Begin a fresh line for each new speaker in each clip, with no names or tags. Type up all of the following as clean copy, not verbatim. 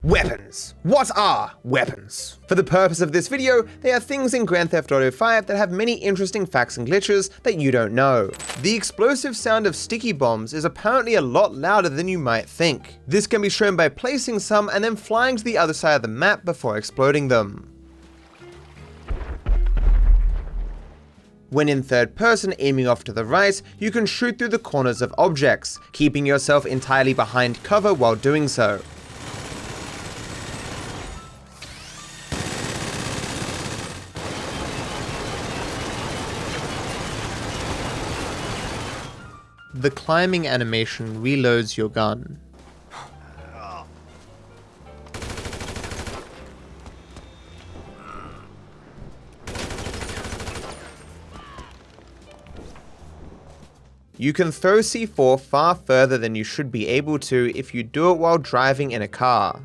Weapons. What are weapons? For the purpose of this video, they are things in Grand Theft Auto 5 that have many interesting facts and glitches that you don't know. The explosive sound of sticky bombs is apparently a lot louder than you might think. This can be shown by placing some and then flying to the other side of the map before exploding them. When in third person aiming off to the right, you can shoot through the corners of objects, keeping yourself entirely behind cover while doing so. The climbing animation reloads your gun. You can throw C4 far further than you should be able to if you do it while driving in a car.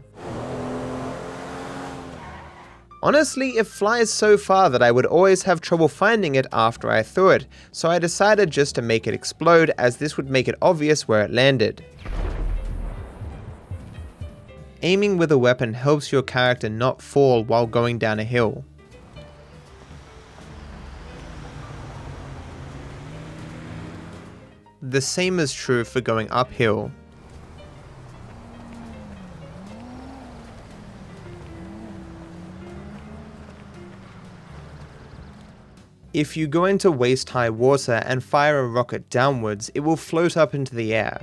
Honestly, it flies so far that I would always have trouble finding it after I threw it, so I decided just to make it explode, as this would make it obvious where it landed. Aiming with a weapon helps your character not fall while going down a hill. The same is true for going uphill. If you go into waist-high water and fire a rocket downwards, it will float up into the air.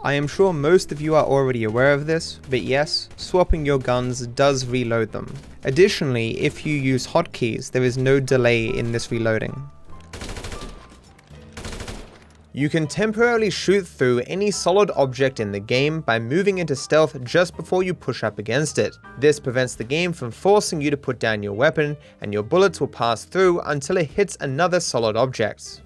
I am sure most of you are already aware of this, but yes, swapping your guns does reload them. Additionally, if you use hotkeys, there is no delay in this reloading. You can temporarily shoot through any solid object in the game by moving into stealth just before you push up against it. This prevents the game from forcing you to put down your weapon, and your bullets will pass through until it hits another solid object.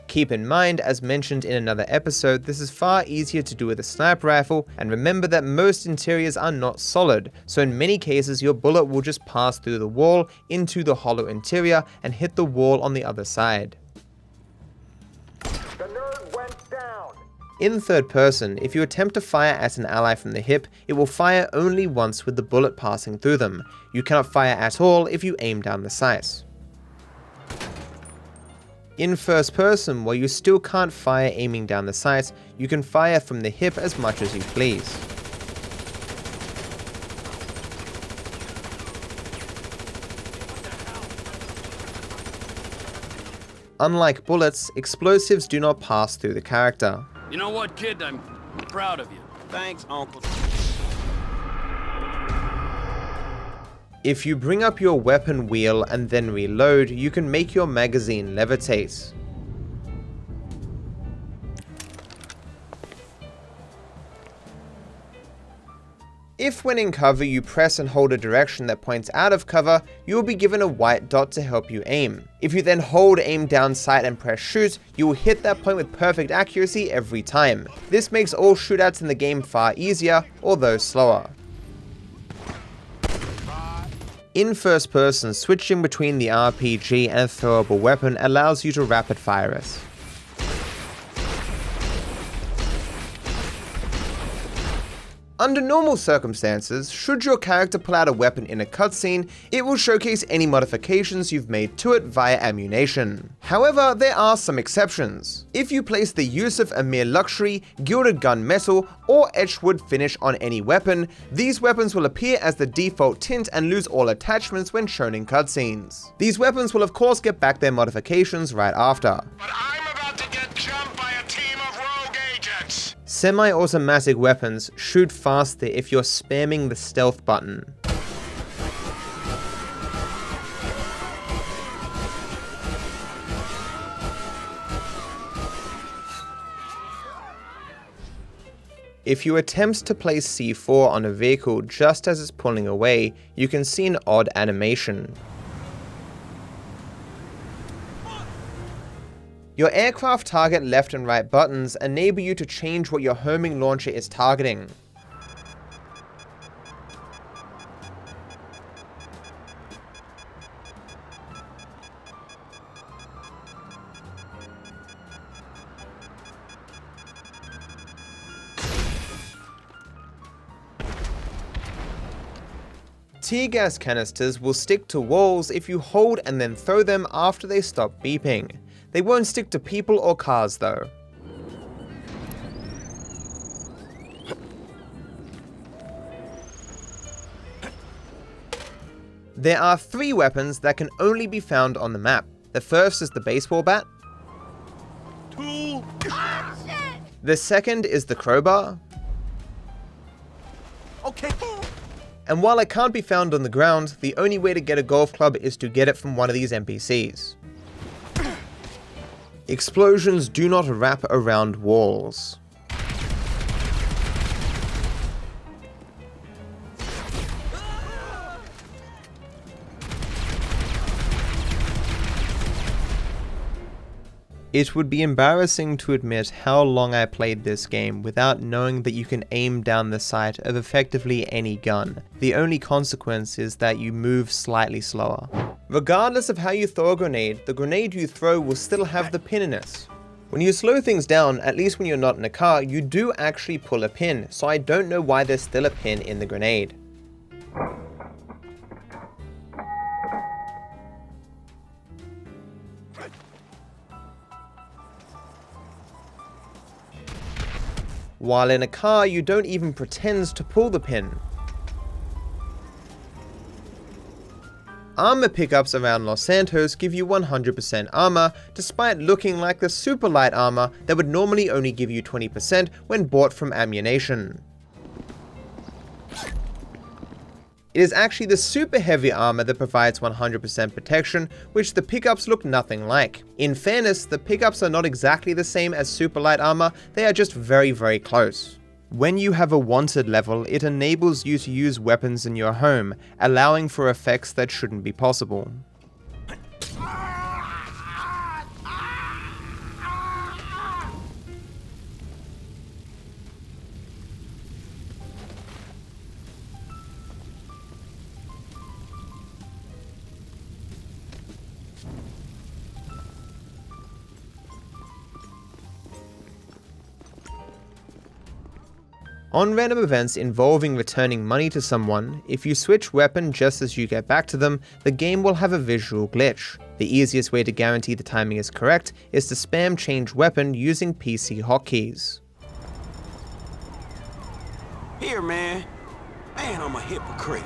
Keep in mind, as mentioned in another episode, this is far easier to do with a sniper rifle, and remember that most interiors are not solid, so in many cases your bullet will just pass through the wall into the hollow interior and hit the wall on the other side.
The nerd went down.
In third person, if you attempt to fire at an ally from the hip, it will fire only once with the bullet passing through them. You cannot fire at all if you aim down the sight. In first person, while you still can't fire aiming down the sight, you can fire from the hip as much as you please. Unlike bullets, explosives do not pass through the character.
You know what, kid? I'm proud of you.
Thanks, Uncle.
If you bring up your weapon wheel and then reload, you can make your magazine levitate. If when in cover you press and hold a direction that points out of cover, you will be given a white dot to help you aim. If you then hold aim down sight and press shoot, you will hit that point with perfect accuracy every time. This makes all shootouts in the game far easier, although slower. In first person, switching between the RPG and a throwable weapon allows you to rapid fire it. Under normal circumstances, should your character pull out a weapon in a cutscene, it will showcase any modifications you've made to it via ammunition. However, there are some exceptions. If you place the use of a mere luxury, gilded gunmetal, or etched wood finish on any weapon, these weapons will appear as the default tint and lose all attachments when shown in cutscenes. These weapons will of course get back their modifications right after.
But I'm about to get jumped by a team of rogue agents.
Semi-automatic weapons shoot faster if you're spamming the stealth button. If you attempt to place C4 on a vehicle just as it's pulling away, you can see an odd animation. Your aircraft target left and right buttons enable you to change what your homing launcher is targeting. Tear gas canisters will stick to walls if you hold and then throw them after they stop beeping. They won't stick to people or cars though. There are 3 weapons that can only be found on the map. The first is the baseball bat. The second is the crowbar.
Okay.
And while it can't be found on the ground, the only way to get a golf club is to get it from one of these NPCs. Explosions do not wrap around walls. It would be embarrassing to admit how long I played this game without knowing that you can aim down the sight of effectively any gun. The only consequence is that you move slightly slower. Regardless of how you throw a grenade, the grenade you throw will still have the pin in it. When you slow things down, at least when you're not in a car, you do actually pull a pin, so I don't know why there's still a pin in the grenade. While in a car, you don't even pretend to pull the pin. Armor pickups around Los Santos give you 100% armor, despite looking like the super light armor that would normally only give you 20% when bought from ammunition. It is actually the super heavy armor that provides 100% protection, which the pickups look nothing like. In fairness, the pickups are not exactly the same as super light armor, they are just very close. When you have a wanted level, it enables you to use weapons in your home, allowing for effects that shouldn't be possible. On random events involving returning money to someone, if you switch weapon just as you get back to them, the game will have a visual glitch. The easiest way to guarantee the timing is correct is to spam change weapon using PC hotkeys.
Here, man. Man, I'm a hypocrite.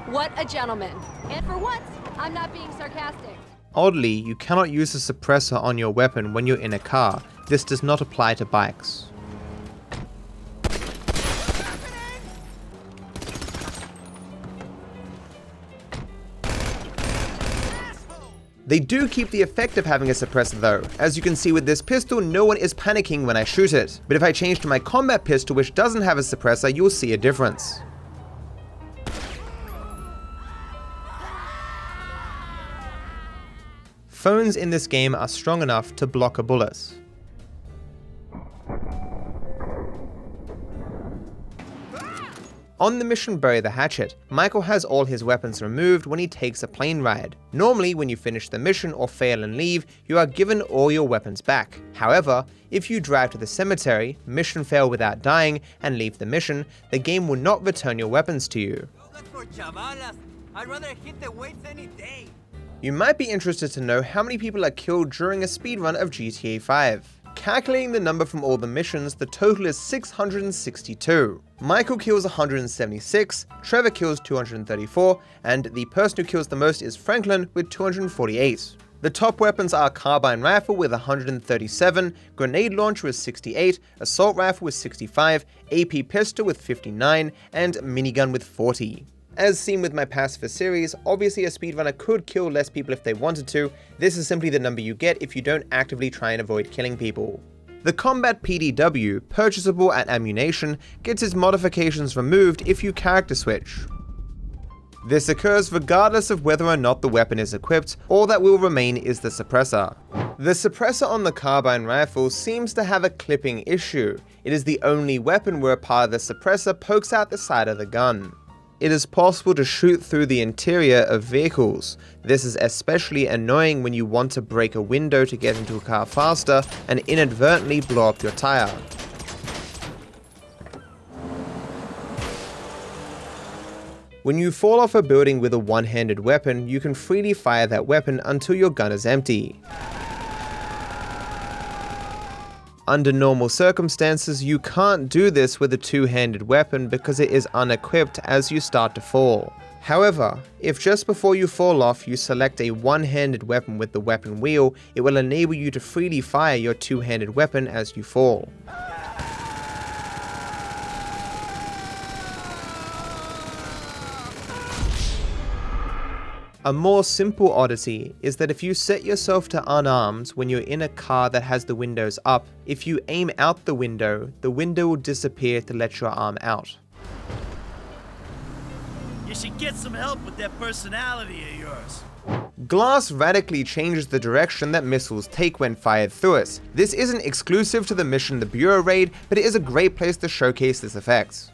What a gentleman. And for once, I'm not being sarcastic.
Oddly, you cannot use a suppressor on your weapon when you're in a car. This does not apply to bikes. They do keep the effect of having a suppressor though. As you can see with this pistol, no one is panicking when I shoot it. But if I change to my combat pistol, which doesn't have a suppressor, you'll see a difference. Phones in this game are strong enough to block a bullet. On the mission Bury the Hatchet, Michael has all his weapons removed when he takes a plane ride. Normally, when you finish the mission or fail and leave, you are given all your weapons back. However, if you drive to the cemetery, mission fail without dying, and leave the mission, the game will not return your weapons to you.
I'd rather hit the weights any day.
You might be interested to know how many people are killed during a speedrun of GTA 5. Calculating the number from all the missions, the total is 662. Michael kills 176, Trevor kills 234, and the person who kills the most is Franklin with 248. The top weapons are Carbine Rifle with 137, Grenade Launcher with 68, Assault Rifle with 65, AP Pistol with 59, and Minigun with 40. As seen with my Pacifist series, obviously a speedrunner could kill less people if they wanted to. This is simply the number you get if you don't actively try and avoid killing people. The Combat PDW, purchasable at Ammunition, gets its modifications removed if you character switch. This occurs regardless of whether or not the weapon is equipped, all that will remain is the suppressor. The suppressor on the carbine rifle seems to have a clipping issue. It is the only weapon where a part of the suppressor pokes out the side of the gun. It is possible to shoot through the interior of vehicles. This is especially annoying when you want to break a window to get into a car faster and inadvertently blow up your tire. When you fall off a building with a one-handed weapon, you can freely fire that weapon until your gun is empty. Under normal circumstances, you can't do this with a two-handed weapon because it is unequipped as you start to fall. However, if just before you fall off you select a one-handed weapon with the weapon wheel, it will enable you to freely fire your two-handed weapon as you fall. A more simple oddity is that if you set yourself to unarmed when you're in a car that has the windows up, if you aim out the window will disappear to let your arm out.
You should get some help with that personality of yours.
Glass radically changes the direction that missiles take when fired through it. This isn't exclusive to the mission The Bureau Raid, but it is a great place to showcase this effect.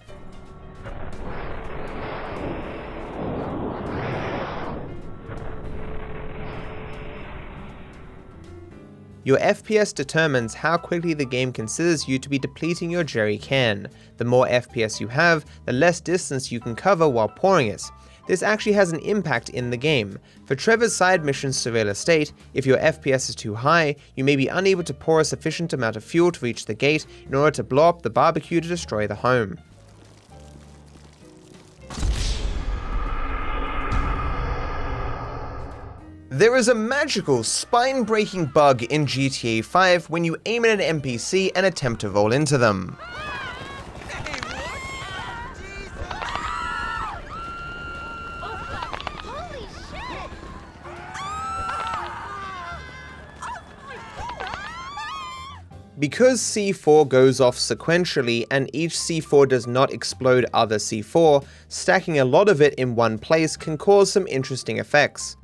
Your FPS determines how quickly the game considers you to be depleting your jerry can. The more FPS you have, the less distance you can cover while pouring it. This actually has an impact in the game. For Trevor's side mission Surveil Estate, if your FPS is too high, you may be unable to pour a sufficient amount of fuel to reach the gate in order to blow up the barbecue to destroy the home. There is a magical, spine-breaking bug in GTA 5 when you aim at an NPC and attempt to roll into them.
Holy shit!
Because C4 goes off sequentially and each C4 does not explode other C4, stacking a lot of it in one place can cause some interesting effects.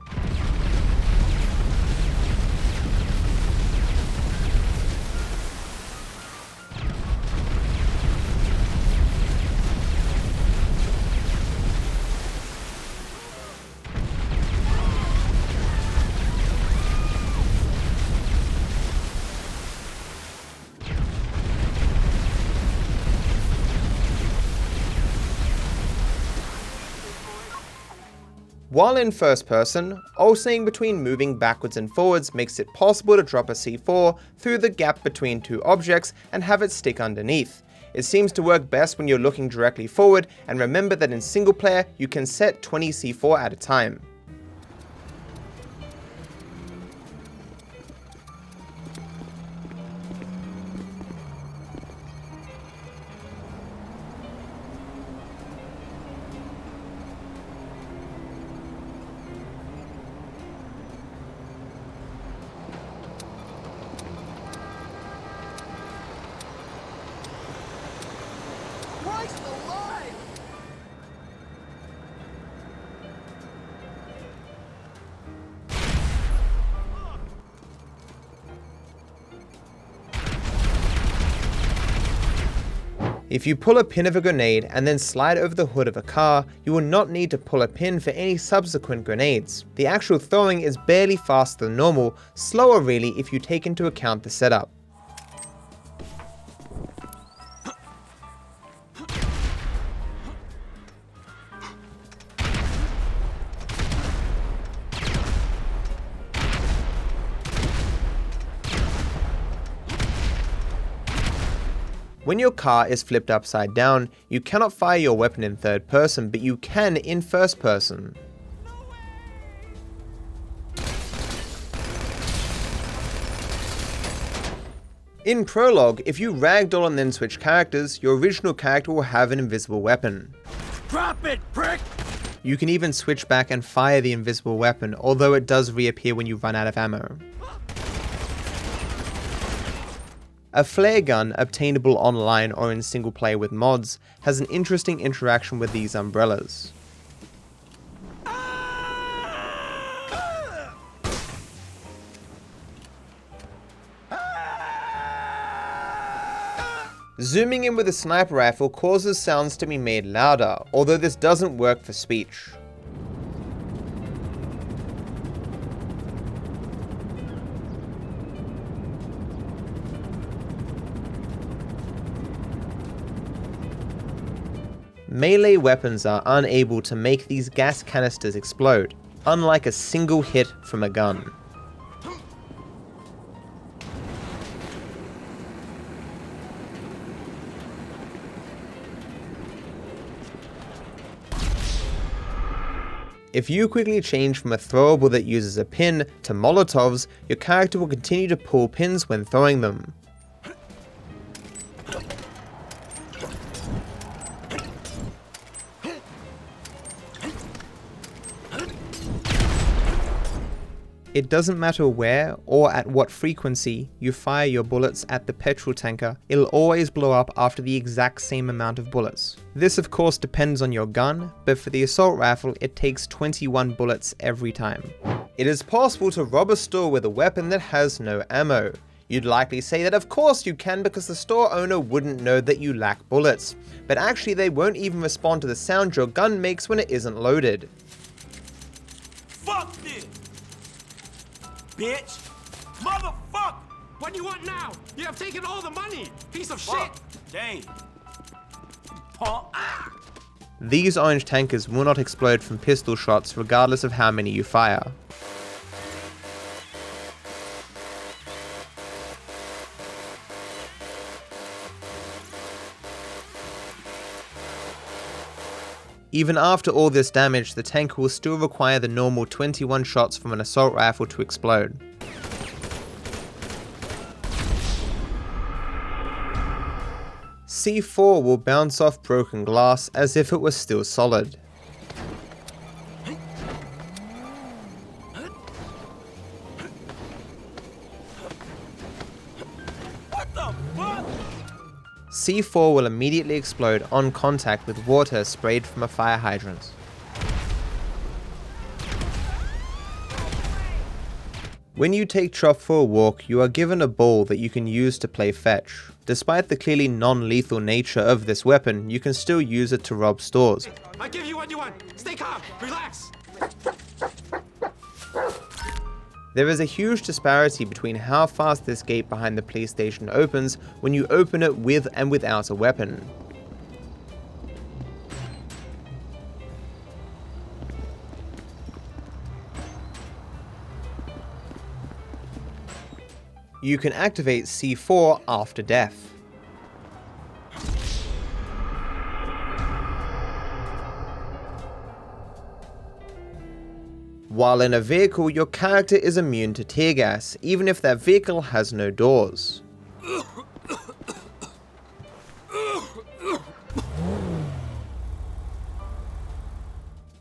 While in first person, alternating between moving backwards and forwards makes it possible to drop a C4 through the gap between two objects and have it stick underneath. It seems to work best when you're looking directly forward, and remember that in single player you can set 20 C4 at a time. If you pull a pin of a grenade and then slide over the hood of a car, you will not need to pull a pin for any subsequent grenades. The actual throwing is barely faster than normal, slower really if you take into account the setup. When your car is flipped upside down, you cannot fire your weapon in third person, but you can in first person. In Prologue, if you ragdoll and then switch characters, your original character will have an invisible weapon.
Drop it, prick!
You can even switch back and fire the invisible weapon, although it does reappear when you run out of ammo. A flare gun, obtainable online or in single player with mods, has an interesting interaction with these umbrellas. Zooming in with a sniper rifle causes sounds to be made louder, although this doesn't work for speech. Melee weapons are unable to make these gas canisters explode, unlike a single hit from a gun. If you quickly change from a throwable that uses a pin to Molotovs, your character will continue to pull pins when throwing them. It doesn't matter where or at what frequency you fire your bullets at the petrol tanker, it'll always blow up after the exact same amount of bullets. This of course depends on your gun, but for the assault rifle it takes 21 bullets every time. It is possible to rob a store with a weapon that has no ammo. You'd likely say that of course you can because the store owner wouldn't know that you lack bullets, but actually they won't even respond to the sound your gun makes when it isn't loaded.
Fuck this! Bitch! Motherfucker!
What do you want now? You have taken all the money! Piece of shit!
Fuck! Damn! Punk!
These orange tankers will not explode from pistol shots regardless of how many you fire. Even after all this damage, the tank will still require the normal 21 shots from an assault rifle to explode. C4 will bounce off broken glass as if it was still solid.
What the fuck?
C4 will immediately explode on contact with water sprayed from a fire hydrant. When you take Chop for a walk, you are given a ball that you can use to play fetch. Despite the clearly non-lethal nature of this weapon, you can still use it to rob stores.
I give you what you want! Stay calm! Relax!
There is a huge disparity between how fast this gate behind the police station opens when you open it with and without a weapon. You can activate C4 after death. While in a vehicle, your character is immune to tear gas, even if that vehicle has no doors.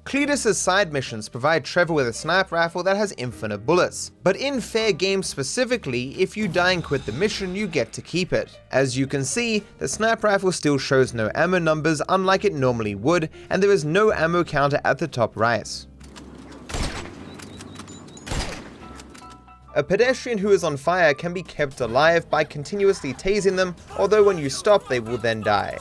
Cletus's side missions provide Trevor with a sniper rifle that has infinite bullets, but in fair game specifically, if you die and quit the mission, you get to keep it. As you can see, the sniper rifle still shows no ammo numbers unlike it normally would, and there is no ammo counter at the top right. A pedestrian who is on fire can be kept alive by continuously tasing them, although when you stop they will then die.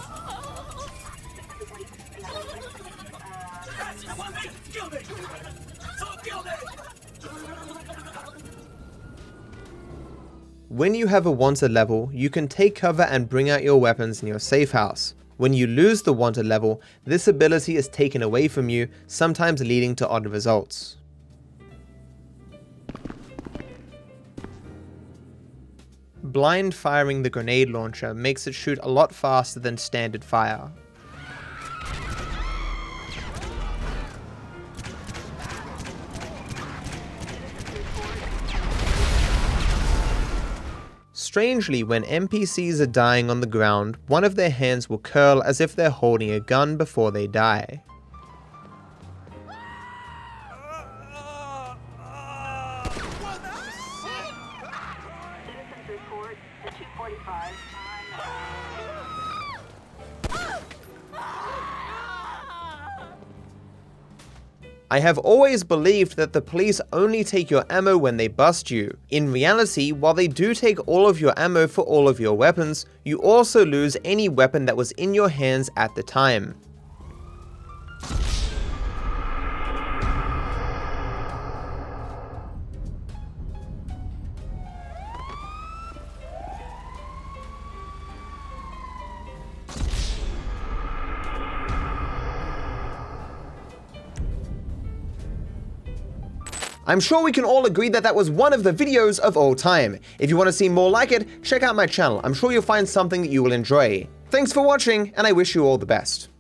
When you have a wanted level, you can take cover and bring out your weapons in your safe house. When you lose the wanted level, this ability is taken away from you, sometimes leading to odd results. Blind firing the grenade launcher makes it shoot a lot faster than standard fire. Strangely, when NPCs are dying on the ground, one of their hands will curl as if they're holding a gun before they die. I have always believed that the police only take your ammo when they bust you. In reality, while they do take all of your ammo for all of your weapons, you also lose any weapon that was in your hands at the time. I'm sure we can all agree that that was one of the videos of all time. If you want to see more like it, check out my channel. I'm sure you'll find something that you will enjoy. Thanks for watching, and I wish you all the best.